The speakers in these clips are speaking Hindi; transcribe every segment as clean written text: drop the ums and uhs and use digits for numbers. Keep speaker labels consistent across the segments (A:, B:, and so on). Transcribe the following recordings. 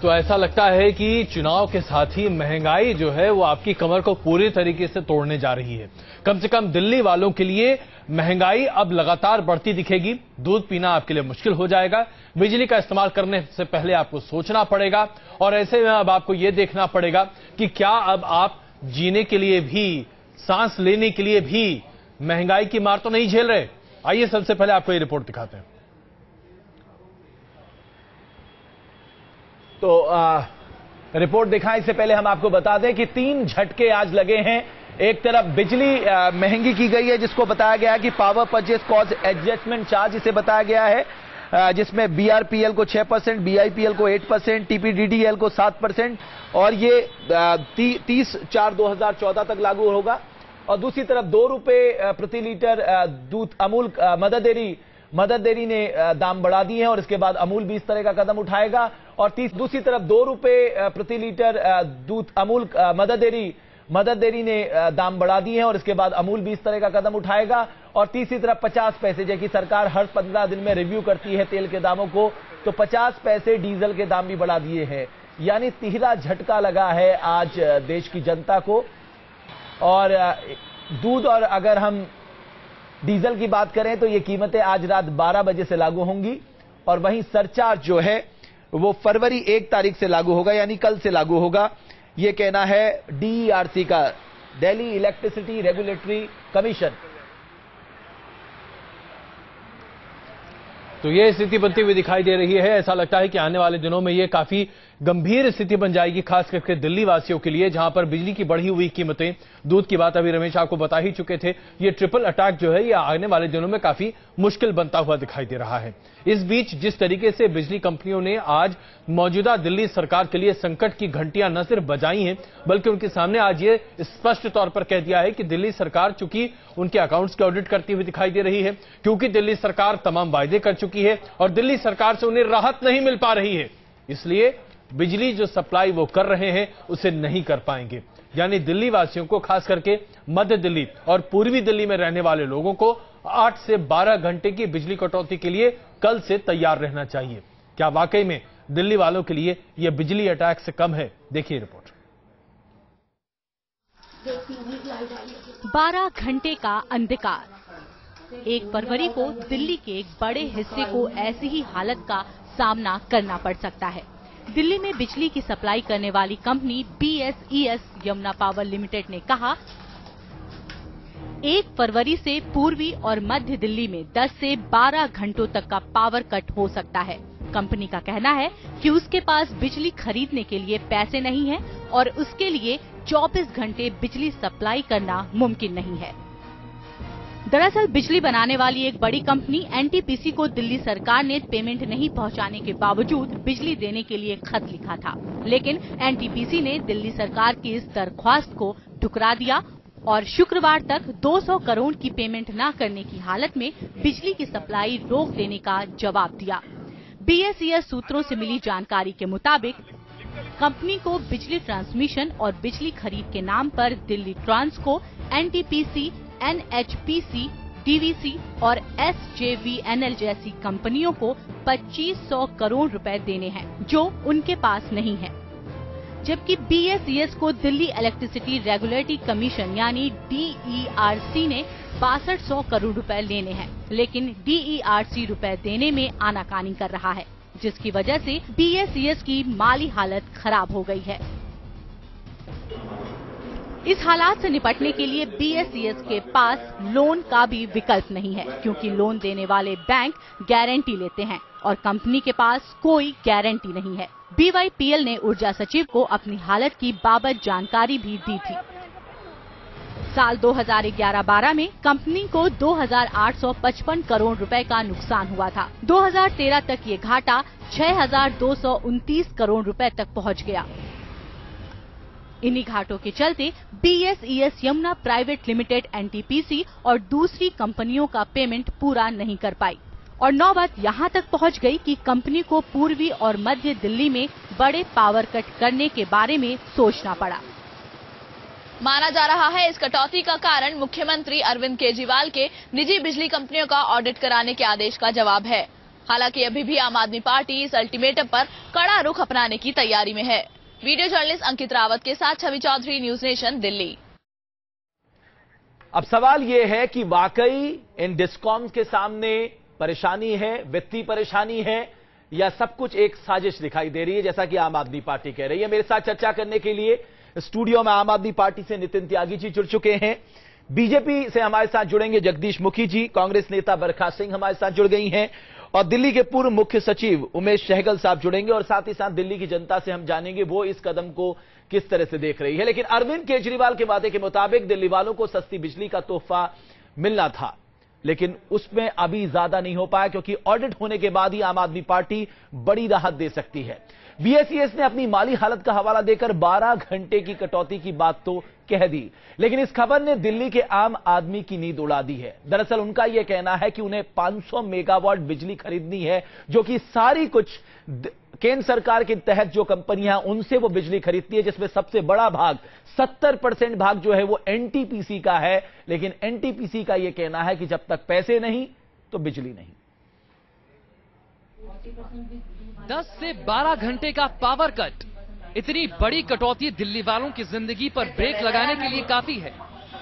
A: तो ऐसा लगता है कि चुनाव के साथ ही महंगाई जो है वो आपकी कमर को पूरी तरीके से तोड़ने जा रही है। कम से कम दिल्ली वालों के लिए महंगाई अब लगातार बढ़ती दिखेगी। दूध पीना आपके लिए मुश्किल हो जाएगा। बिजली का इस्तेमाल करने से पहले आपको सोचना पड़ेगा और ऐसे में अब आपको यह देखना पड़ेगा कि क्या अब आप जीने के लिए भी, सांस लेने के लिए भी महंगाई की मार तो नहीं झेल रहे। आइए सबसे पहले आपको ये रिपोर्ट दिखाते हैं।
B: तो रिपोर्ट दिखाएं इससे पहले हम आपको बता दें कि 3 झटके आज लगे हैं। एक तरफ बिजली महंगी की गई है, जिसको बताया गया है कि power purchase cost adjustment charge इसे बताया गया है, जिसमें बीआरपीएल को 6%, बीआईपीएल को 8%, टीपीडीडीएल को 7% और ये 30/4/2014 तक लागू होगा। और दूसरी तरफ 2 रुपए प्रति लीटर दूध अमूल मदर डेयरी ने दाम बढ़ा दिए हैं और इसके बाद अमूल भी इस तरह का कदम उठाएगा। और दूसरी तरफ 2 रुपए प्रति लीटर दूध अमूल मदर डेयरी ने दाम बढ़ा दिए हैं और इसके बाद अमूल भी इस तरह का कदम उठाएगा। और तीसरी तरफ 50 पैसे, जैसे सरकार हर 15 दिन में रिव्यू करती है तेल के दामों को, तो 50 पैसे डीजल के दाम भी बढ़ा दिए हैं। यानी तिहरा झटका लगा है आज देश की जनता को। और दूध और अगर हम डीजल की बात करें तो ये कीमतें आज रात 12 बजे से लागू होंगी और वहीं सरचार्ज जो है वो फरवरी 1 तारीख से लागू होगा, यानी कल से लागू होगा। ये कहना है डीईआरसी का, दिल्ली इलेक्ट्रिसिटी रेगुलेटरी कमीशन।
A: तो ये स्थिति बनती हुई दिखाई दे रही है। ऐसा लगता है कि आने वाले दिनों में ये काफी गंभीर स्थिति बन जाएगी, खास करके दिल्ली वासियों के लिए, जहां पर बिजली की बढ़ी हुई कीमतें, दूध की बात अभी रमेश आपको बता ही चुके थे। ये ट्रिपल अटैक जो है ये आने वाले दिनों में काफी मुश्किल बनता हुआ दिखाई दे रहा है। इस बीच जिस तरीके से बिजली कंपनियों ने आज मौजूदा दिल्ली सरकार के लिए संकट की घंटियां न सिर्फ बजाई हैं, बल्कि उनके सामने आज ये स्पष्ट तौर पर कह दिया है कि दिल्ली सरकार चूंकि उनके अकाउंट्स की ऑडिट करती हुई दिखाई दे रही है, क्योंकि दिल्ली सरकार तमाम वायदे कर चुकी है और दिल्ली सरकार से उन्हें राहत नहीं मिल पा रही है, इसलिए बिजली जो सप्लाई वो कर रहे हैं उसे नहीं कर पाएंगे। यानी दिल्ली वासियों को, खास करके मध्य दिल्ली और पूर्वी दिल्ली में रहने वाले लोगों को 8 से 12 घंटे की बिजली कटौती के लिए कल से तैयार रहना चाहिए। क्या वाकई में दिल्ली वालों के लिए यह बिजली अटैक से कम है? देखिए रिपोर्ट।
C: 12 घंटे का अंधकार। 1 फरवरी को दिल्ली के एक बड़े हिस्से को ऐसी ही हालत का सामना करना पड़ सकता है। दिल्ली में बिजली की सप्लाई करने वाली company BSES Yamuna power limited ने कहा, 1 फरवरी से पूर्वी और मध्य दिल्ली में 10 से 12 घंटों तक का पावर कट हो सकता है। कंपनी का कहना है कि उसके पास बिजली खरीदने के लिए पैसे नहीं है और उसके लिए 24 घंटे बिजली सप्लाई करना मुमकिन नहीं है। दरअसल बिजली बनाने वाली एक बड़ी कंपनी एनटीपीसी को दिल्ली सरकार ने पेमेंट नहीं पहुंचाने के बावजूद बिजली देने के लिए खत लिखा था, लेकिन एनटीपीसी ने दिल्ली सरकार की इस दरख्वास्त को ठुकरा दिया और शुक्रवार तक 200 करोड़ की पेमेंट न करने की हालत में बिजली की सप्लाई रोक देने का जवाब दिया। BSES सूत्रों से मिली जानकारी के मुताबिक कंपनी को बिजली ट्रांसमिशन और बिजली खरीद के नाम पर दिल्ली ट्रांस को एनटीपीसी, NHPC, DVC और SJVNL जैसी कंपनियों को 2500 करोड़ रुपए देने हैं, जो उनके पास नहीं है। जबकि BSES को दिल्ली इलेक्ट्रिसिटी रेगुलेटरी कमीशन यानी DERC ने 6200 करोड़ रुपए लेने हैं, लेकिन DERC रुपए देने में आनाकानी कर रहा है, जिसकी वजह से BSES की माली हालत खराब हो गई है। इस हालात से निपटने के लिए BSES के पास लोन का भी विकल्प नहीं है, क्योंकि लोन देने वाले बैंक गारंटी लेते हैं और कंपनी के पास कोई गारंटी नहीं है। BYPL ने ऊर्जा सचिव को अपनी हालत की बाबत जानकारी भी दी थी। साल 2011-12 में कंपनी को 2855 करोड़ रुपए का नुकसान हुआ था। 2013 तक ये घाटा 6229 करोड़ रुपए तक पहुंच गया। इन्हीं घाटों के चलते BSES Yamuna private limited NTPC और दूसरी कंपनियों का पेमेंट पूरा नहीं कर पाई और नौबत यहां तक पहुंच गई कि कंपनी को पूर्वी और मध्य दिल्ली में बड़े पावर कट करने के बारे में सोचना पड़ा।
D: माना जा रहा है इस कटौती का कारण मुख्यमंत्री अरविंद केजरीवाल के निजी बिजली कंपनियों का ऑडिट कराने के आदेश का जवाब है। हालांकि अभी भी आम आदमी पार्टी इस अल्टीमेटम पर कड़ा रुख अपनाने की तैयारी में है। वीडियो जर्नलिस्ट अंकित रावत के साथ छवि चौधरी, न्यूज नेशन, दिल्ली।
B: अब सवाल यह है कि वाकई इन डिस्कॉम्स के सामने परेशानी है, वित्तीय परेशानी है, या सब कुछ एक साजिश दिखाई दे रही है, जैसा कि आम आदमी पार्टी कह रही है। मेरे साथ चर्चा करने के लिए स्टूडियो में आम आदमी पार्टी से नितिन त्यागी जी जुड़ चुके हैं, बीजेपी से हमारे साथ जुड़ेंगे जगदीश मुखी जी, कांग्रेस नेता बरखा सिंह हमारे साथ जुड़ गई हैं, और दिल्ली के पूर्व मुख्य सचिव उमेश सहगल साहब जुड़ेंगे, और साथ ही साथ दिल्ली की जनता से हम जानेंगे वो इस कदम को किस तरह से देख रही है। लेकिन अरविंद केजरीवाल के वादे के मुताबिक दिल्ली वालों को सस्ती बिजली का तोहफा मिलना था, लेकिन उसमें अभी ज्यादा नहीं हो पाया, क्योंकि ऑडिट होने के बाद ही आम आदमी पार्टी बड़ी राहत दे सकती है। बीएसईएस ने अपनी माली हालत का हवाला देकर 12 घंटे की कटौती की बात तो कह दी, लेकिन इस खबर ने दिल्ली के आम आदमी की नींद उड़ा दी है। दरअसल उनका यह कहना है कि उन्हें 500 मेगावाट बिजली खरीदनी है, जो कि सारी कुछ केंद्र सरकार के तहत जो कंपनियां उनसे वो बिजली खरीदती है, जिसमें सबसे बड़ा भाग 70% भाग जो है वो एनटीपीसी का है। लेकिन एनटीपीसी का यह कहना है कि जब तक पैसे नहीं तो बिजली नहीं।
E: 10 से 12 घंटे का पावर कट, इतनी बड़ी कटौती दिल्ली वालों की जिंदगी पर ब्रेक लगाने के लिए काफी है।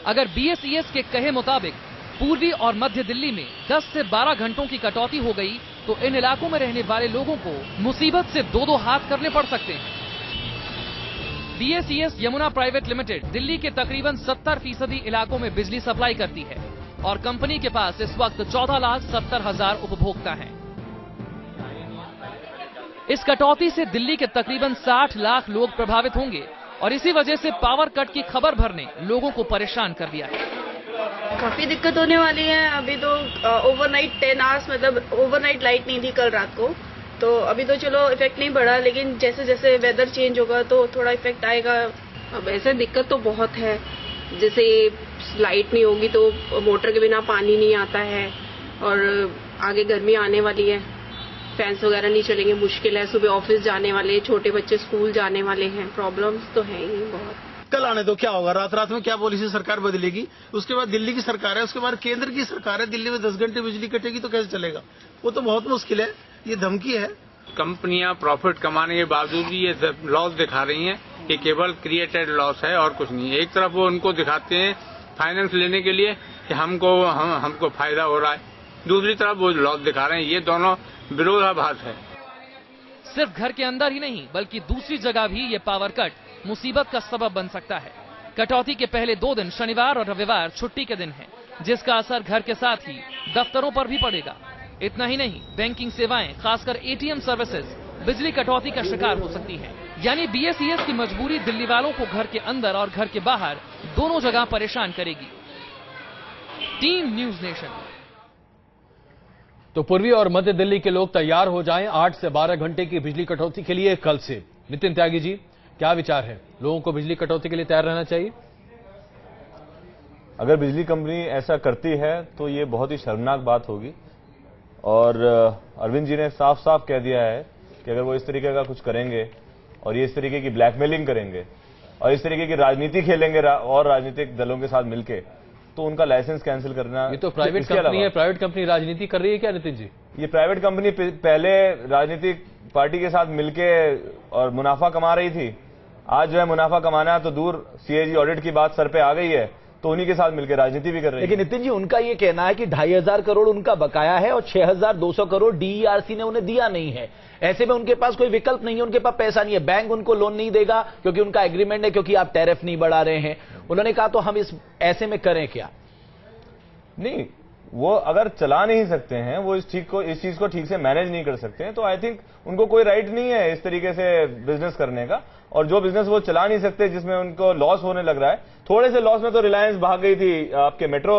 E: अगर बीएसईएस के कहे मुताबिक पूर्वी और मध्य दिल्ली में 10 से 12 घंटों की कटौती हो गई तो इन इलाकों में रहने वाले लोगों को मुसीबत से दो हाथ करने पड़ सकते हैं। BSES Yamuna private limited Delhi के तकरीबन 70% इलाकों में बिजली सप्लाई करती है और कंपनी के पास इस वक्त 14,70,000 उपभोक्ता हैं। इस कटौती से दिल्ली के तकरीबन 60 लाख लोग प्रभावित होंगे और इसी वजह से पावर कट की खबर भर ने लोगों को परेशान कर दिया है।
F: काफी दिक्कत होने वाली है। अभी तो ओवरनाइट 10 आवर्स, मतलब ओवरनाइट लाइट नहीं थी कल रात को, तो अभी तो चलो इफेक्ट नहीं पड़ा, लेकिन जैसे जैसे वेदर चेंज होगा तो थोड़ा इफेक्ट आएगा।
G: अब ऐसे दिक्कत तो बहुत है, जैसे लाइट नहीं होगी तो मोटर के बिना पानी नहीं आता है, और आगे गर्मी आने वाली है, फैंस वगैरह नहीं चलेंगे, मुश्किल है। सुबह ऑफिस जाने वाले, छोटे बच्चे स्कूल जाने वाले हैं, प्रॉब्लम्स तो है ही बहुत।
H: कल आने दो, क्या होगा? रात रात में क्या पॉलिसी सरकार बदलेगी? उसके बाद दिल्ली की सरकार है, उसके बाद केंद्र की सरकार है। दिल्ली में 10 घंटे बिजली कटेगी तो कैसे चलेगा? वो तो बहुत मुश्किल है। ये धमकी है।
I: कंपनियां प्रॉफिट कमाने के बावजूद भी ये लॉस दिखा रही हैं कि केवल क्रिएटेड लॉस है और कुछ नहीं है। एक तरफ वो उनको दिखाते हैं फाइनेंस लेने के लिए कि हमको फायदा हो रहा है, दूसरी तरफ वो लॉस दिखा रहे हैं। ये दोनों विरोधाभास है।
E: सिर्फ घर के अंदर ही नहीं बल्कि दूसरी जगह भी ये पावर कट मुसीबत का सबब बन सकता है। कटौती के पहले 2 दिन शनिवार और रविवार छुट्टी के दिन हैं, जिसका असर घर के साथ ही दफ्तरों पर भी पड़ेगा। इतना ही नहीं, बैंकिंग सेवाएं खासकर एटीएम सर्विसेज बिजली कटौती का शिकार हो सकती है। यानी बीएसईएस की मजबूरी दिल्ली वालों को घर के अंदर और घर के बाहर दोनों जगह परेशान करेगी। Team news nation.
A: तो पूर्वी और मध्य दिल्ली के लोग तैयार हो जाएं 8 से 12 घंटे की बिजली कटौती के लिए कल से। नितिन त्यागी जी, क्या विचार है? लोगों को बिजली कटौती के लिए तैयार रहना चाहिए?
J: अगर बिजली कंपनी ऐसा करती है तो ये बहुत ही शर्मनाक बात होगी, और अरविंद जी ने साफ साफ कह दिया है कि अगर वो इस तरीके का कुछ करेंगे और ये इस तरीके की ब्लैकमेलिंग करेंगे और इस तरीके की राजनीति खेलेंगे और राजनीतिक दलों के साथ मिलके, तो उनका लाइसेंस कैंसिल करना।
A: ये तो प्राइवेट कंपनी है, प्राइवेट कंपनी राजनीति कर रही है क्या नितिन जी?
J: ये प्राइवेट कंपनी पहले राजनीतिक पार्टी के साथ मिलके और मुनाफा कमा रही थी। आज जो है मुनाफा कमाना है तो दूर, सीएजी ऑडिट की बात सर पे आ गई है तो उन्हीं के साथ मिलकर राजनीति भी कर रही है।
B: लेकिन नितिन जी, उनका यह कहना है कि 2,500 करोड़ उनका बकाया है और 6,200 करोड़ डीईआरसी ने उन्हें दिया नहीं है। ऐसे में उनके पास कोई विकल्प नहीं है, उनके पास पैसा नहीं है, बैंक उनको लोन नहीं देगा क्योंकि उनका एग्रीमेंट है, क्योंकि आप टैरिफ नहीं बढ़ा रहे हैं। उन्होंने कहा तो हम इस ऐसे में करें क्या?
J: नहीं, वो अगर चला नहीं सकते हैं, वो इस चीज को ठीक से मैनेज नहीं कर सकते हैं, तो आई थिंक उनको कोई राइट नहीं है इस तरीके से बिजनेस करने का। और जो बिजनेस वो चला नहीं सकते, जिसमें उनको लॉस होने लग रहा है, थोड़े से लॉस में तो रिलायंस भाग गई थी आपके मेट्रो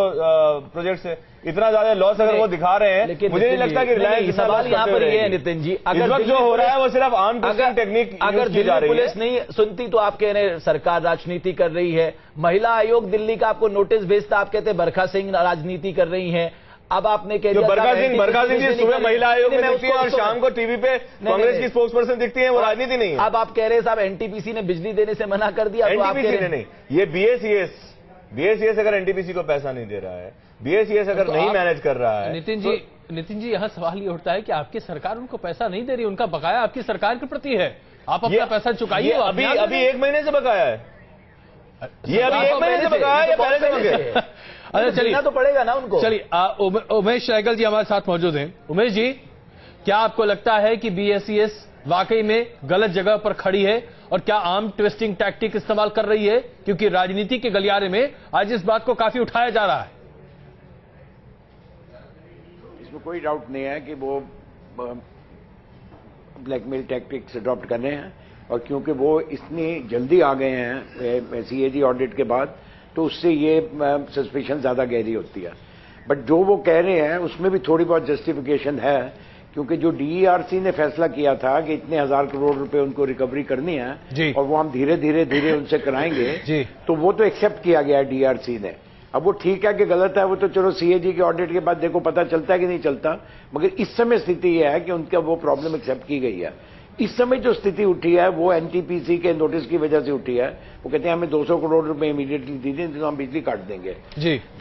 J: प्रोजेक्ट से। इतना ज्यादा लॉस अगर वो दिखा रहे हैं, मुझे नहीं लगता कि रिलायंस।
B: सवाल यहाँ पर ये है नितिन जी,
J: अगर जो हो रहा है वो सिर्फ आर्म ट्विस्टिंग टेक्निक
B: अगर दिल्ली पुलिस नहीं सुनती तो आप कह रहे सरकार राजनीति कर रही है। महिला आयोग दिल्ली का आपको नोटिस भेजता, आप कहते बरखा सिंह राजनीति कर रही है। अब आपने कह दिया
J: बरखा सिंह जी सुबह महिला आयोग में दिखती है और शाम को टीवी पे कांग्रेस की स्पोक्स पर्सन दिखती है, वो राजनीति नहीं है।
B: अब आप कह रहे हैं साहब एनटीपीसी ने बिजली देने से मना कर दिया।
J: एनटीपीसी ने नहीं, ये बीएसईएस अगर एनटीपीसी को पैसा नहीं दे रहा है, बीएसईएस अगर नहीं मैनेज कर रहा है।
A: नितिन जी, नितिन जी, यहाँ सवाल ये उठता है कि आपकी सरकार उनको पैसा नहीं दे रही, उनका बकाया आपकी सरकार के प्रति है, आप अपना पैसा चुकाइए।
J: अभी 1 महीने से बकाया है, ये अभी 1 महीने से बकाया है, पहले से मंगे।
B: अच्छा चलिए, तो पड़ेगा ना उनको।
A: चलिए, उमेश सहगल जी हमारे साथ मौजूद हैं। उमेश जी, क्या आपको लगता है कि बीएसईएस वाकई में गलत जगह पर खड़ी है और क्या आम ट्विस्टिंग टैक्टिक इस्तेमाल कर रही है? क्योंकि राजनीति के गलियारे में आज इस बात को काफी उठाया जा रहा है।
K: इसमें कोई डाउट नहीं है कि वो ब्लैकमेल टैक्टिक्स अडॉप्ट कर रहे हैं, और क्योंकि वो इतनी जल्दी आ गए हैं सीएजी ऑडिट के बाद, तो उससे ये सस्पिशन ज्यादा गहरी होती है। बट जो वो कह रहे हैं उसमें भी थोड़ी बहुत जस्टिफिकेशन है, क्योंकि जो डीईआरसी ने फैसला किया था कि इतने 1000 करोड़ रुपए उनको रिकवरी करनी है और वो हम धीरे धीरे उनसे कराएंगे, तो वो तो एक्सेप्ट किया गया है डीईआरसी ने। अब वो ठीक है कि गलत है, वो तो चलो सीएजी के ऑडिट के बाद देखो पता चलता है कि नहीं चलता, मगर इस समय स्थिति यह है कि उनका वो प्रॉब्लम एक्सेप्ट की गई है। इस समय जो स्थिति उठी है वो एनटीपीसी के नोटिस की वजह से उठी है। वो कहते हैं हमें 200 करोड़ रुपए इमीडिएटली दीजिए, तो हम बिजली काट देंगे।